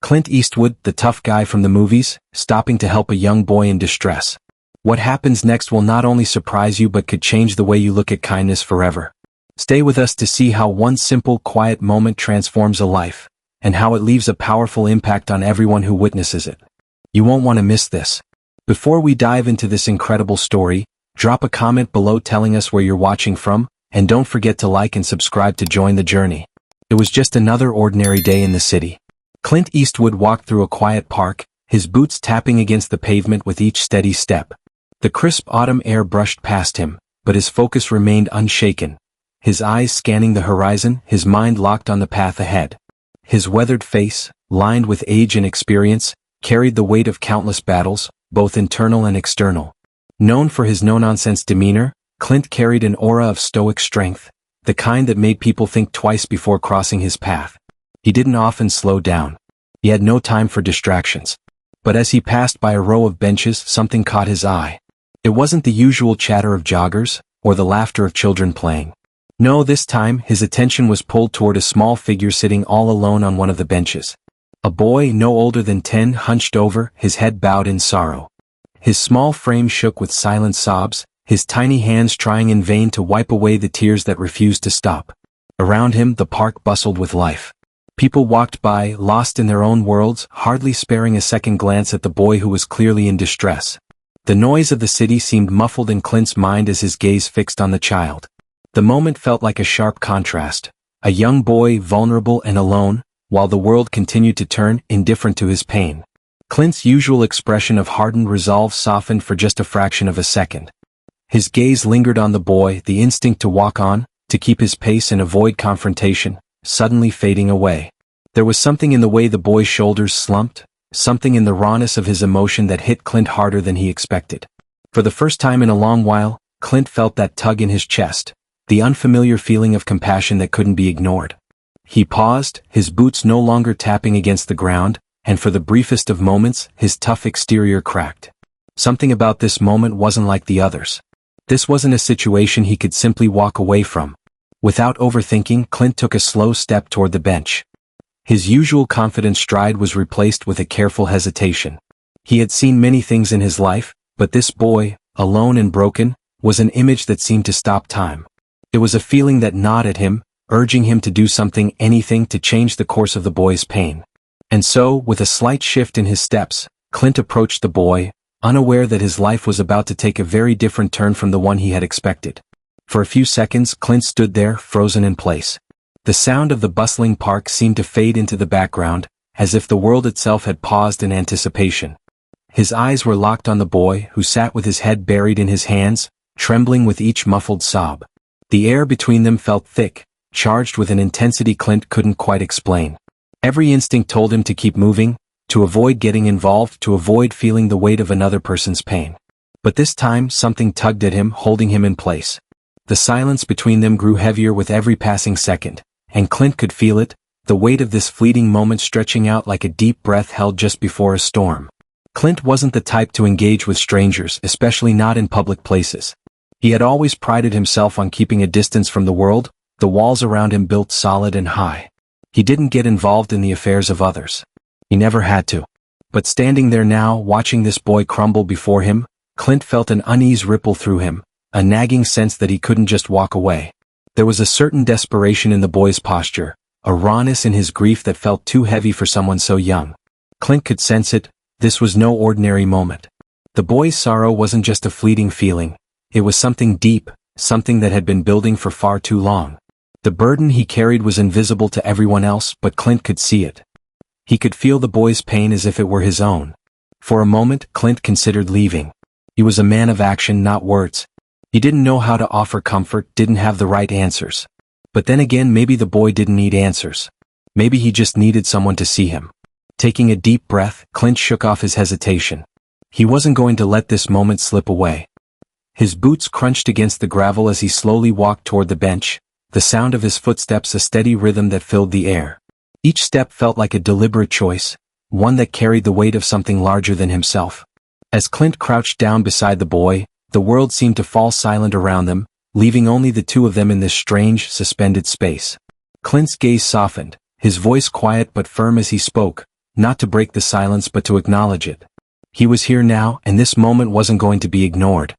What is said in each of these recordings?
Clint Eastwood, the tough guy from the movies, stopping to help a young boy in distress. What happens next will not only surprise you but could change the way you look at kindness forever. Stay with us to see how one simple, quiet moment transforms a life, and how it leaves a powerful impact on everyone who witnesses it. You won't want to miss this. Before we dive into this incredible story, drop a comment below telling us where you're watching from, and don't forget to like and subscribe to join the journey. It was just another ordinary day in the city. Clint Eastwood walked through a quiet park, his boots tapping against the pavement with each steady step. The crisp autumn air brushed past him, but his focus remained unshaken. His eyes scanning the horizon, his mind locked on the path ahead. His weathered face, lined with age and experience, carried the weight of countless battles, both internal and external. Known for his no-nonsense demeanor, Clint carried an aura of stoic strength, the kind that made people think twice before crossing his path. He didn't often slow down. He had no time for distractions. But as he passed by a row of benches, something caught his eye. It wasn't the usual chatter of joggers, or the laughter of children playing. No, this time, his attention was pulled toward a small figure sitting all alone on one of the benches. A boy no older than 10 hunched over, his head bowed in sorrow. His small frame shook with silent sobs, his tiny hands trying in vain to wipe away the tears that refused to stop. Around him, the park bustled with life. People walked by, lost in their own worlds, hardly sparing a second glance at the boy who was clearly in distress. The noise of the city seemed muffled in Clint's mind as his gaze fixed on the child. The moment felt like a sharp contrast. A young boy, vulnerable and alone, while the world continued to turn, indifferent to his pain. Clint's usual expression of hardened resolve softened for just a fraction of a second. His gaze lingered on the boy, the instinct to walk on, to keep his pace and avoid confrontation, suddenly fading away. There was something in the way the boy's shoulders slumped, something in the rawness of his emotion that hit Clint harder than he expected. For the first time in a long while, Clint felt that tug in his chest, the unfamiliar feeling of compassion that couldn't be ignored. He paused, his boots no longer tapping against the ground, and for the briefest of moments, his tough exterior cracked. Something about this moment wasn't like the others. This wasn't a situation he could simply walk away from. Without overthinking, Clint took a slow step toward the bench. His usual confident stride was replaced with a careful hesitation. He had seen many things in his life, but this boy, alone and broken, was an image that seemed to stop time. It was a feeling that gnawed at him, urging him to do something, anything to change the course of the boy's pain. And so, with a slight shift in his steps, Clint approached the boy, unaware that his life was about to take a very different turn from the one he had expected. For a few seconds, Clint stood there, frozen in place. The sound of the bustling park seemed to fade into the background, as if the world itself had paused in anticipation. His eyes were locked on the boy, who sat with his head buried in his hands, trembling with each muffled sob. The air between them felt thick, charged with an intensity Clint couldn't quite explain. Every instinct told him to keep moving, to avoid getting involved, to avoid feeling the weight of another person's pain. But this time, something tugged at him, holding him in place. The silence between them grew heavier with every passing second, and Clint could feel it, the weight of this fleeting moment stretching out like a deep breath held just before a storm. Clint wasn't the type to engage with strangers, especially not in public places. He had always prided himself on keeping a distance from the world, the walls around him built solid and high. He didn't get involved in the affairs of others. He never had to. But standing there now, watching this boy crumble before him, Clint felt an unease ripple through him, a nagging sense that he couldn't just walk away. There was a certain desperation in the boy's posture, a rawness in his grief that felt too heavy for someone so young. Clint could sense it, this was no ordinary moment. The boy's sorrow wasn't just a fleeting feeling, it was something deep, something that had been building for far too long. The burden he carried was invisible to everyone else, but Clint could see it. He could feel the boy's pain as if it were his own. For a moment, Clint considered leaving. He was a man of action, not words. He didn't know how to offer comfort, didn't have the right answers. But then again, maybe the boy didn't need answers. Maybe he just needed someone to see him. Taking a deep breath, Clint shook off his hesitation. He wasn't going to let this moment slip away. His boots crunched against the gravel as he slowly walked toward the bench, the sound of his footsteps a steady rhythm that filled the air. Each step felt like a deliberate choice, one that carried the weight of something larger than himself. As Clint crouched down beside the boy, the world seemed to fall silent around them, leaving only the two of them in this strange, suspended space. Clint's gaze softened, his voice quiet but firm as he spoke, not to break the silence but to acknowledge it. He was here now, and this moment wasn't going to be ignored.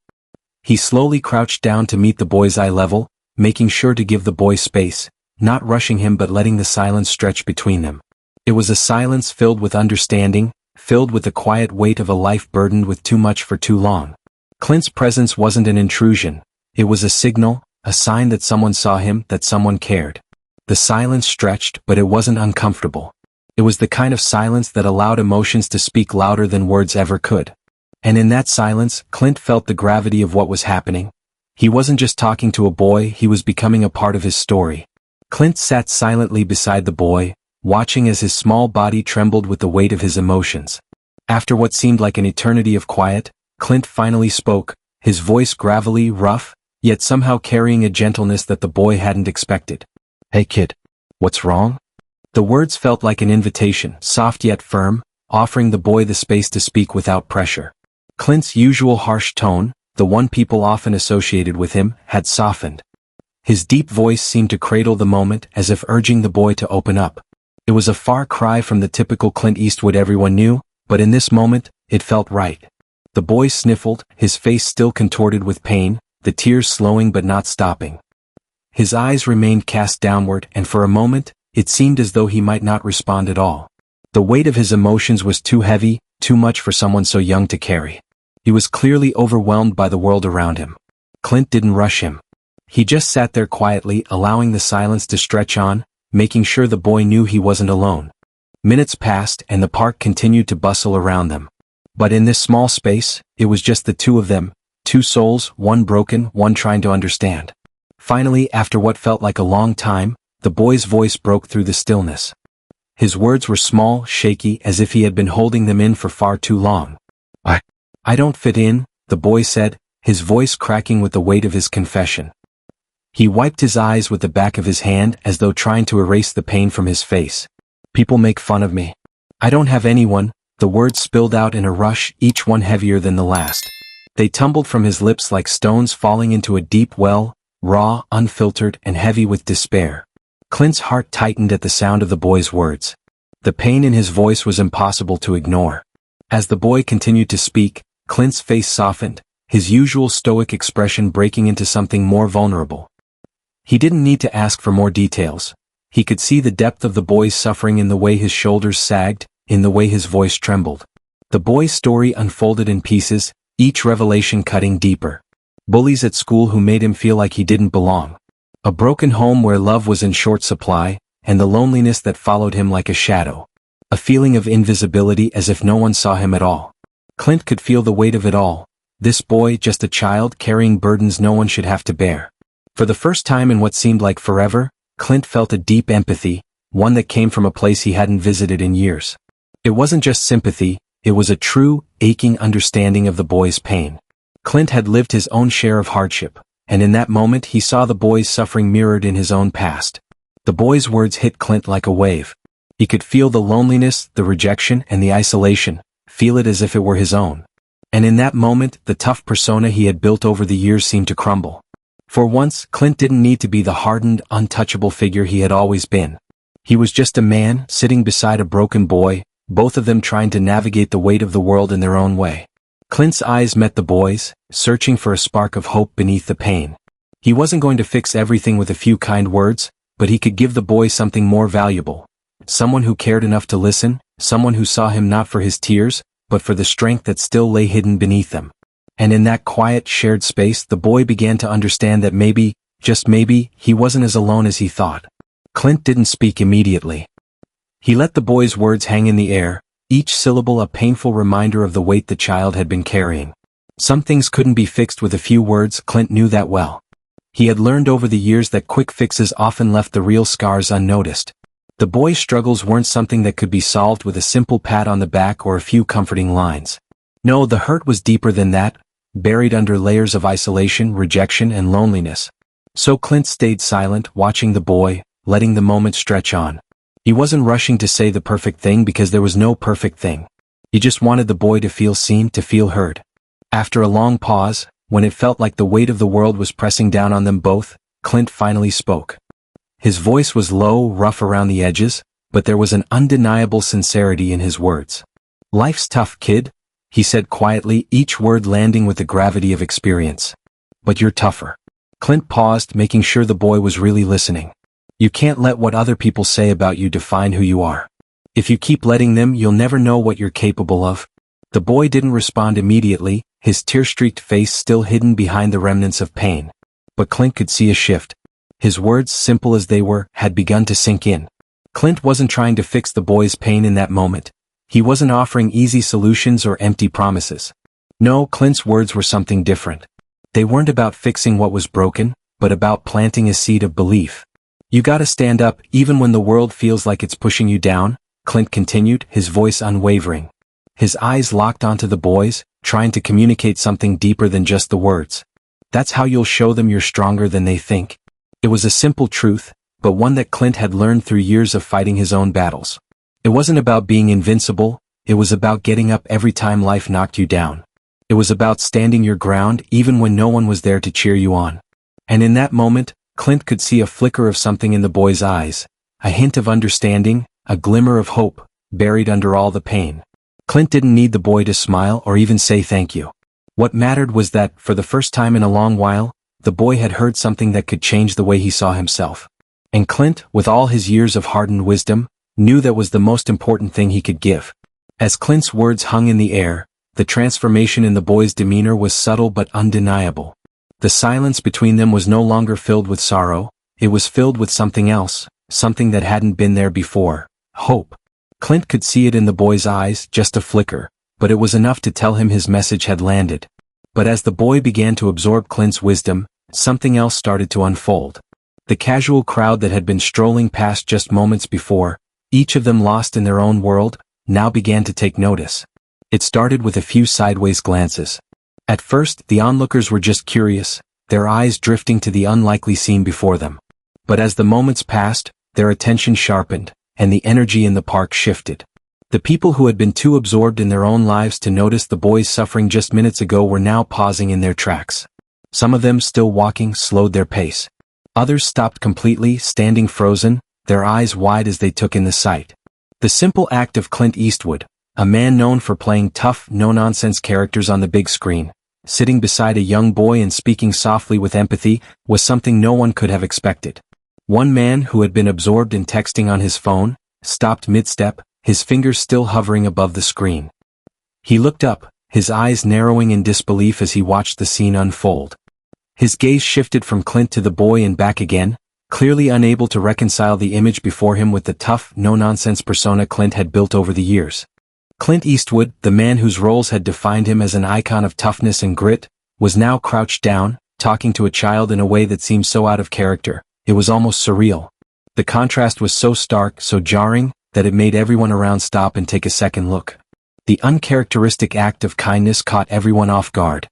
He slowly crouched down to meet the boy's eye level, making sure to give the boy space, not rushing him but letting the silence stretch between them. It was a silence filled with understanding, filled with the quiet weight of a life burdened with too much for too long. Clint's presence wasn't an intrusion. It was a signal, a sign that someone saw him, that someone cared. The silence stretched, but it wasn't uncomfortable. It was the kind of silence that allowed emotions to speak louder than words ever could. And in that silence, Clint felt the gravity of what was happening. He wasn't just talking to a boy, he was becoming a part of his story. Clint sat silently beside the boy, watching as his small body trembled with the weight of his emotions. After what seemed like an eternity of quiet, Clint finally spoke, his voice gravelly, rough, yet somehow carrying a gentleness that the boy hadn't expected. "Hey kid, what's wrong?" The words felt like an invitation, soft yet firm, offering the boy the space to speak without pressure. Clint's usual harsh tone, the one people often associated with him, had softened. His deep voice seemed to cradle the moment as if urging the boy to open up. It was a far cry from the typical Clint Eastwood everyone knew, but in this moment, it felt right. The boy sniffled, his face still contorted with pain, the tears slowing but not stopping. His eyes remained cast downward, and for a moment, it seemed as though he might not respond at all. The weight of his emotions was too heavy, too much for someone so young to carry. He was clearly overwhelmed by the world around him. Clint didn't rush him. He just sat there quietly, allowing the silence to stretch on, making sure the boy knew he wasn't alone. Minutes passed, and the park continued to bustle around them. But in this small space, it was just the two of them, two souls, one broken, one trying to understand. Finally, after what felt like a long time, the boy's voice broke through the stillness. His words were small, shaky, as if he had been holding them in for far too long. I don't fit in," the boy said, his voice cracking with the weight of his confession. He wiped his eyes with the back of his hand as though trying to erase the pain from his face. "People make fun of me. I don't have anyone," the words spilled out in a rush, each one heavier than the last. They tumbled from his lips like stones falling into a deep well, raw, unfiltered, and heavy with despair. Clint's heart tightened at the sound of the boy's words. The pain in his voice was impossible to ignore. As the boy continued to speak, Clint's face softened, his usual stoic expression breaking into something more vulnerable. He didn't need to ask for more details. He could see the depth of the boy's suffering in the way his shoulders sagged, in the way his voice trembled. The boy's story unfolded in pieces, each revelation cutting deeper. Bullies at school who made him feel like he didn't belong. A broken home where love was in short supply, and the loneliness that followed him like a shadow. A feeling of invisibility as if no one saw him at all. Clint could feel the weight of it all. This boy, just a child, carrying burdens no one should have to bear. For the first time in what seemed like forever, Clint felt a deep empathy, one that came from a place he hadn't visited in years. It wasn't just sympathy, it was a true, aching understanding of the boy's pain. Clint had lived his own share of hardship, and in that moment he saw the boy's suffering mirrored in his own past. The boy's words hit Clint like a wave. He could feel the loneliness, the rejection, and the isolation, feel it as if it were his own. And in that moment, the tough persona he had built over the years seemed to crumble. For once, Clint didn't need to be the hardened, untouchable figure he had always been. He was just a man, sitting beside a broken boy, both of them trying to navigate the weight of the world in their own way. Clint's eyes met the boy's, searching for a spark of hope beneath the pain. He wasn't going to fix everything with a few kind words, but he could give the boy something more valuable. Someone who cared enough to listen, someone who saw him not for his tears, but for the strength that still lay hidden beneath them. And in that quiet, shared space, the boy began to understand that maybe, just maybe, he wasn't as alone as he thought. Clint didn't speak immediately. He let the boy's words hang in the air, each syllable a painful reminder of the weight the child had been carrying. Some things couldn't be fixed with a few words, Clint knew that well. He had learned over the years that quick fixes often left the real scars unnoticed. The boy's struggles weren't something that could be solved with a simple pat on the back or a few comforting lines. No, the hurt was deeper than that, buried under layers of isolation, rejection, and loneliness. So Clint stayed silent, watching the boy, letting the moment stretch on. He wasn't rushing to say the perfect thing because there was no perfect thing. He just wanted the boy to feel seen, to feel heard. After a long pause, when it felt like the weight of the world was pressing down on them both, Clint finally spoke. His voice was low, rough around the edges, but there was an undeniable sincerity in his words. "Life's tough, kid," he said quietly, each word landing with the gravity of experience. "But you're tougher." Clint paused, making sure the boy was really listening. "You can't let what other people say about you define who you are. If you keep letting them, you'll never know what you're capable of." The boy didn't respond immediately, his tear-streaked face still hidden behind the remnants of pain. But Clint could see a shift. His words, simple as they were, had begun to sink in. Clint wasn't trying to fix the boy's pain in that moment. He wasn't offering easy solutions or empty promises. No, Clint's words were something different. They weren't about fixing what was broken, but about planting a seed of belief. "You gotta stand up, even when the world feels like it's pushing you down," Clint continued, his voice unwavering. His eyes locked onto the boy's, trying to communicate something deeper than just the words. "That's how you'll show them you're stronger than they think." It was a simple truth, but one that Clint had learned through years of fighting his own battles. It wasn't about being invincible, it was about getting up every time life knocked you down. It was about standing your ground even when no one was there to cheer you on. And in that moment, Clint could see a flicker of something in the boy's eyes, a hint of understanding, a glimmer of hope, buried under all the pain. Clint didn't need the boy to smile or even say thank you. What mattered was that, for the first time in a long while, the boy had heard something that could change the way he saw himself. And Clint, with all his years of hardened wisdom, knew that was the most important thing he could give. As Clint's words hung in the air, the transformation in the boy's demeanor was subtle but undeniable. The silence between them was no longer filled with sorrow, it was filled with something else, something that hadn't been there before: hope. Clint could see it in the boy's eyes, just a flicker, but it was enough to tell him his message had landed. But as the boy began to absorb Clint's wisdom, something else started to unfold. The casual crowd that had been strolling past just moments before, each of them lost in their own world, now began to take notice. It started with a few sideways glances. At first, the onlookers were just curious, their eyes drifting to the unlikely scene before them. But as the moments passed, their attention sharpened, and the energy in the park shifted. The people who had been too absorbed in their own lives to notice the boy's suffering just minutes ago were now pausing in their tracks. Some of them, still walking, slowed their pace. Others stopped completely, standing frozen, their eyes wide as they took in the sight. The simple act of Clint Eastwood, a man known for playing tough, no-nonsense characters on the big screen, sitting beside a young boy and speaking softly with empathy, was something no one could have expected. One man who had been absorbed in texting on his phone, stopped mid-step, his fingers still hovering above the screen. He looked up, his eyes narrowing in disbelief as he watched the scene unfold. His gaze shifted from Clint to the boy and back again, clearly unable to reconcile the image before him with the tough, no-nonsense persona Clint had built over the years. Clint Eastwood, the man whose roles had defined him as an icon of toughness and grit, was now crouched down, talking to a child in a way that seemed so out of character. It was almost surreal. The contrast was so stark, so jarring, that it made everyone around stop and take a second look. The uncharacteristic act of kindness caught everyone off guard.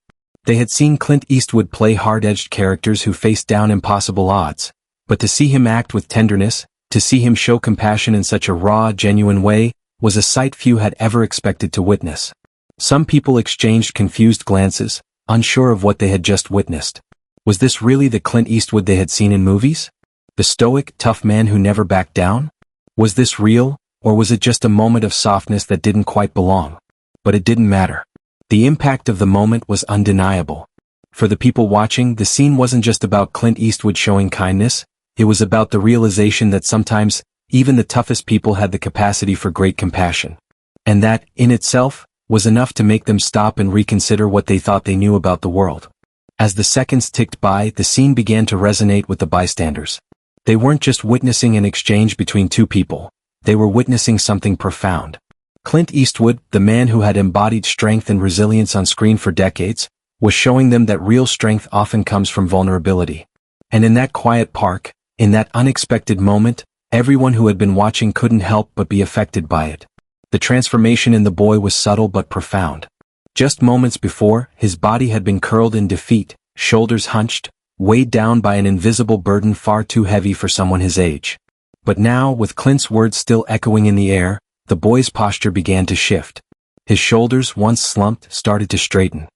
They had seen Clint Eastwood play hard-edged characters who faced down impossible odds, but to see him act with tenderness, to see him show compassion in such a raw, genuine way, was a sight few had ever expected to witness. Some people exchanged confused glances, unsure of what they had just witnessed. Was this really the Clint Eastwood they had seen in movies? The stoic, tough man who never backed down? Was this real, or was it just a moment of softness that didn't quite belong? But it didn't matter. The impact of the moment was undeniable. For the people watching, the scene wasn't just about Clint Eastwood showing kindness, it was about the realization that sometimes, even the toughest people had the capacity for great compassion. And that, in itself, was enough to make them stop and reconsider what they thought they knew about the world. As the seconds ticked by, the scene began to resonate with the bystanders. They weren't just witnessing an exchange between two people, they were witnessing something profound. Clint Eastwood, the man who had embodied strength and resilience on screen for decades, was showing them that real strength often comes from vulnerability. And in that quiet park, in that unexpected moment, everyone who had been watching couldn't help but be affected by it. The transformation in the boy was subtle but profound. Just moments before, his body had been curled in defeat, shoulders hunched, weighed down by an invisible burden far too heavy for someone his age. But now, with Clint's words still echoing in the air, the boy's posture began to shift. His shoulders, once slumped, started to straighten.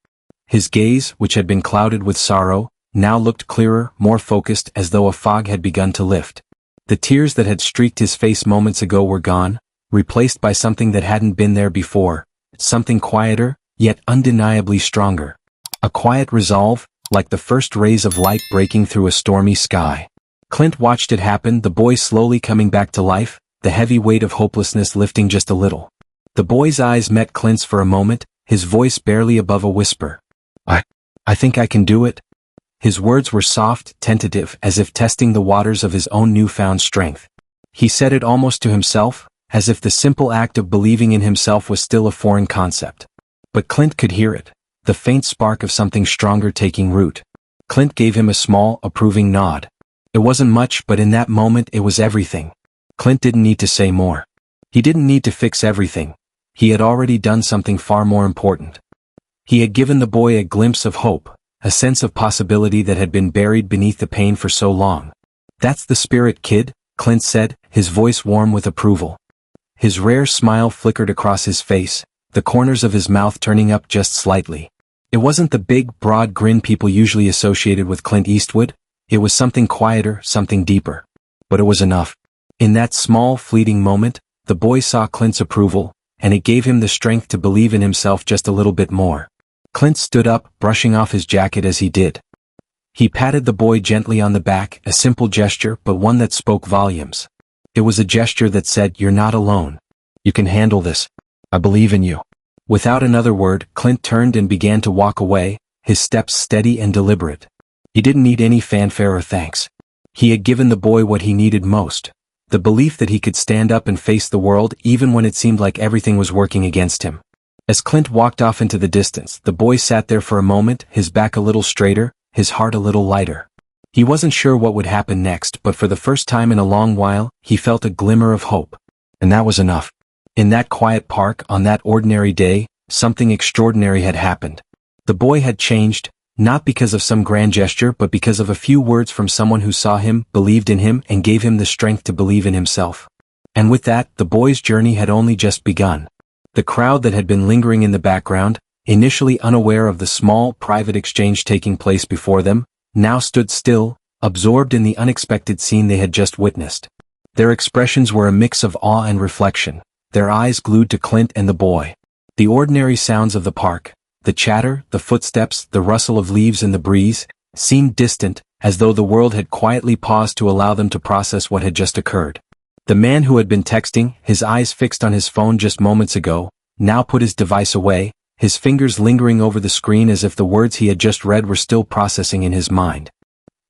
His gaze, which had been clouded with sorrow, now looked clearer, more focused, as though a fog had begun to lift. The tears that had streaked his face moments ago were gone, replaced by something that hadn't been there before, something quieter, yet undeniably stronger. A quiet resolve, like the first rays of light breaking through a stormy sky. Clint watched it happen, the boy slowly coming back to life, the heavy weight of hopelessness lifting just a little. The boy's eyes met Clint's for a moment, his voice barely above a whisper. I think I can do it. His words were soft, tentative, as if testing the waters of his own newfound strength. He said it almost to himself, as if the simple act of believing in himself was still a foreign concept. But Clint could hear it, the faint spark of something stronger taking root. Clint gave him a small, approving nod. It wasn't much, but in that moment it was everything. Clint didn't need to say more. He didn't need to fix everything. He had already done something far more important. He had given the boy a glimpse of hope, a sense of possibility that had been buried beneath the pain for so long. "That's the spirit, kid," Clint said, his voice warm with approval. His rare smile flickered across his face, the corners of his mouth turning up just slightly. It wasn't the big, broad grin people usually associated with Clint Eastwood. It was something quieter, something deeper. But it was enough. In that small, fleeting moment, the boy saw Clint's approval, and it gave him the strength to believe in himself just a little bit more. Clint stood up, brushing off his jacket as he did. He patted the boy gently on the back, a simple gesture but one that spoke volumes. It was a gesture that said, "You're not alone. You can handle this. I believe in you." Without another word, Clint turned and began to walk away, his steps steady and deliberate. He didn't need any fanfare or thanks. He had given the boy what he needed most, the belief that he could stand up and face the world even when it seemed like everything was working against him. As Clint walked off into the distance, the boy sat there for a moment, his back a little straighter, his heart a little lighter. He wasn't sure what would happen next, but for the first time in a long while, he felt a glimmer of hope. And that was enough. In that quiet park, on that ordinary day, something extraordinary had happened. The boy had changed, not because of some grand gesture but because of a few words from someone who saw him, believed in him, and gave him the strength to believe in himself. And with that, the boy's journey had only just begun. The crowd that had been lingering in the background, initially unaware of the small, private exchange taking place before them, now stood still, absorbed in the unexpected scene they had just witnessed. Their expressions were a mix of awe and reflection, their eyes glued to Clint and the boy. The ordinary sounds of the park, the chatter, the footsteps, the rustle of leaves in the breeze, seemed distant, as though the world had quietly paused to allow them to process what had just occurred. The man who had been texting, his eyes fixed on his phone just moments ago, now put his device away, his fingers lingering over the screen as if the words he had just read were still processing in his mind.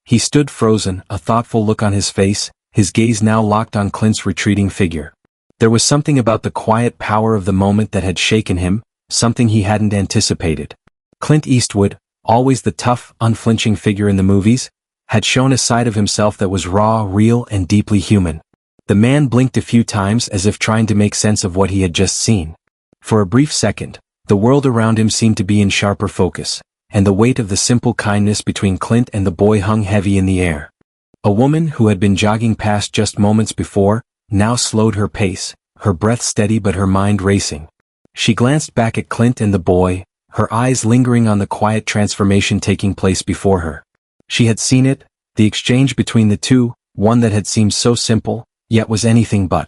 He stood frozen, a thoughtful look on his face, his gaze now locked on Clint's retreating figure. There was something about the quiet power of the moment that had shaken him, something he hadn't anticipated. Clint Eastwood, always the tough, unflinching figure in the movies, had shown a side of himself that was raw, real, and deeply human. The man blinked a few times as if trying to make sense of what he had just seen. For a brief second, the world around him seemed to be in sharper focus, and the weight of the simple kindness between Clint and the boy hung heavy in the air. A woman who had been jogging past just moments before, now slowed her pace, her breath steady but her mind racing. She glanced back at Clint and the boy, her eyes lingering on the quiet transformation taking place before her. She had seen it, the exchange between the two, one that had seemed so simple, yet was anything but.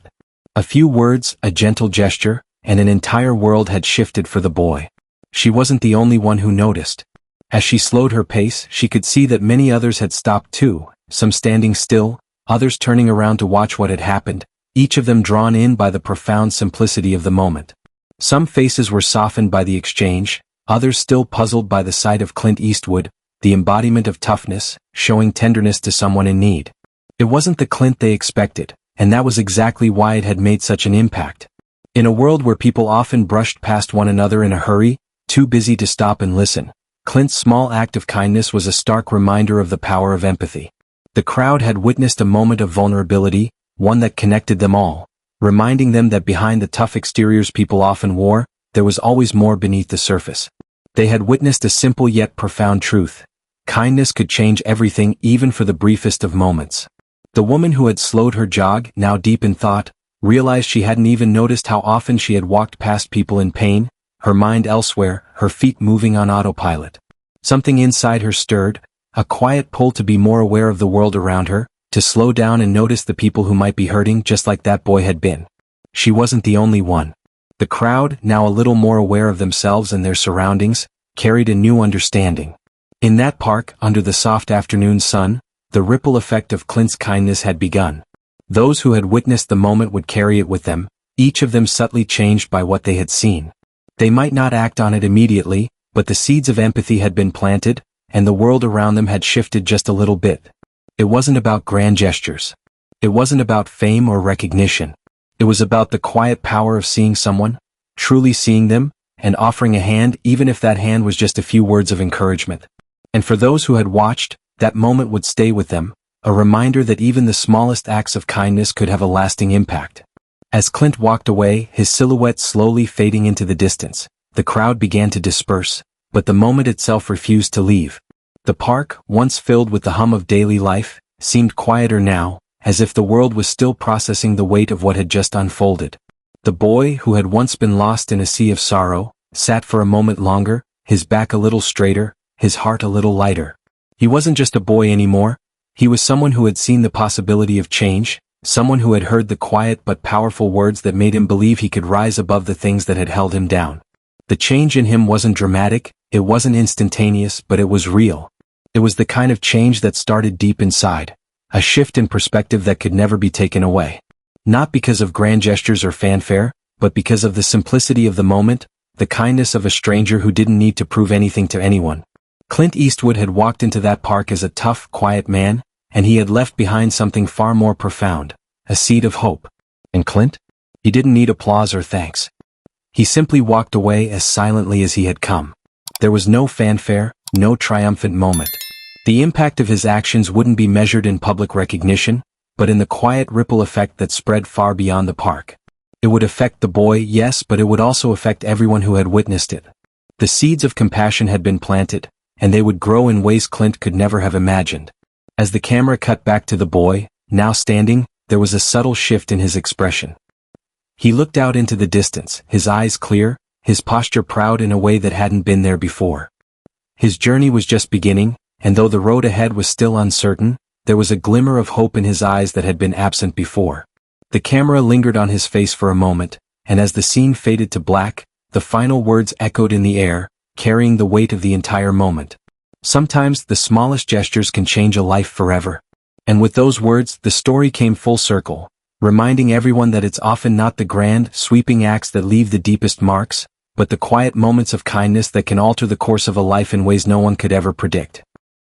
A few words, a gentle gesture, and an entire world had shifted for the boy. She wasn't the only one who noticed. As she slowed her pace, she could see that many others had stopped too, some standing still, others turning around to watch what had happened, each of them drawn in by the profound simplicity of the moment. Some faces were softened by the exchange, others still puzzled by the sight of Clint Eastwood, the embodiment of toughness, showing tenderness to someone in need. It wasn't the Clint they expected, and that was exactly why it had made such an impact. In a world where people often brushed past one another in a hurry, too busy to stop and listen, Clint's small act of kindness was a stark reminder of the power of empathy. The crowd had witnessed a moment of vulnerability, one that connected them all, reminding them that behind the tough exteriors people often wore, there was always more beneath the surface. They had witnessed a simple yet profound truth. Kindness could change everything, even for the briefest of moments. The woman who had slowed her jog, now deep in thought, realized she hadn't even noticed how often she had walked past people in pain, her mind elsewhere, her feet moving on autopilot. Something inside her stirred, a quiet pull to be more aware of the world around her, To slow down and notice the people who might be hurting just like that boy had been. She wasn't the only one. The crowd, now a little more aware of themselves and their surroundings, carried a new understanding. In that park, under the soft afternoon sun, the ripple effect of Clint's kindness had begun. Those who had witnessed the moment would carry it with them, each of them subtly changed by what they had seen. They might not act on it immediately, but the seeds of empathy had been planted, and the world around them had shifted just a little bit. It wasn't about grand gestures. It wasn't about fame or recognition. It was about the quiet power of seeing someone, truly seeing them, and offering a hand even if that hand was just a few words of encouragement. And for those who had watched, that moment would stay with them, a reminder that even the smallest acts of kindness could have a lasting impact. As Clint walked away, his silhouette slowly fading into the distance, the crowd began to disperse, but the moment itself refused to leave. The park, once filled with the hum of daily life, seemed quieter now, as if the world was still processing the weight of what had just unfolded. The boy, who had once been lost in a sea of sorrow, sat for a moment longer, his back a little straighter, his heart a little lighter. He wasn't just a boy anymore. He was someone who had seen the possibility of change, someone who had heard the quiet but powerful words that made him believe he could rise above the things that had held him down. The change in him wasn't dramatic, it wasn't instantaneous, but it was real. It was the kind of change that started deep inside. A shift in perspective that could never be taken away. Not because of grand gestures or fanfare, but because of the simplicity of the moment, the kindness of a stranger who didn't need to prove anything to anyone. Clint Eastwood had walked into that park as a tough, quiet man, and he had left behind something far more profound, a seed of hope. And Clint? He didn't need applause or thanks. He simply walked away as silently as he had come. There was no fanfare, no triumphant moment. The impact of his actions wouldn't be measured in public recognition, but in the quiet ripple effect that spread far beyond the park. It would affect the boy, yes, but it would also affect everyone who had witnessed it. The seeds of compassion had been planted, and they would grow in ways Clint could never have imagined. As the camera cut back to the boy, now standing, there was a subtle shift in his expression. He looked out into the distance, his eyes clear, his posture proud in a way that hadn't been there before. His journey was just beginning, and though the road ahead was still uncertain, there was a glimmer of hope in his eyes that had been absent before. The camera lingered on his face for a moment, and as the scene faded to black, the final words echoed in the air, carrying the weight of the entire moment. Sometimes the smallest gestures can change a life forever. And with those words, the story came full circle, reminding everyone that it's often not the grand, sweeping acts that leave the deepest marks, but the quiet moments of kindness that can alter the course of a life in ways no one could ever predict.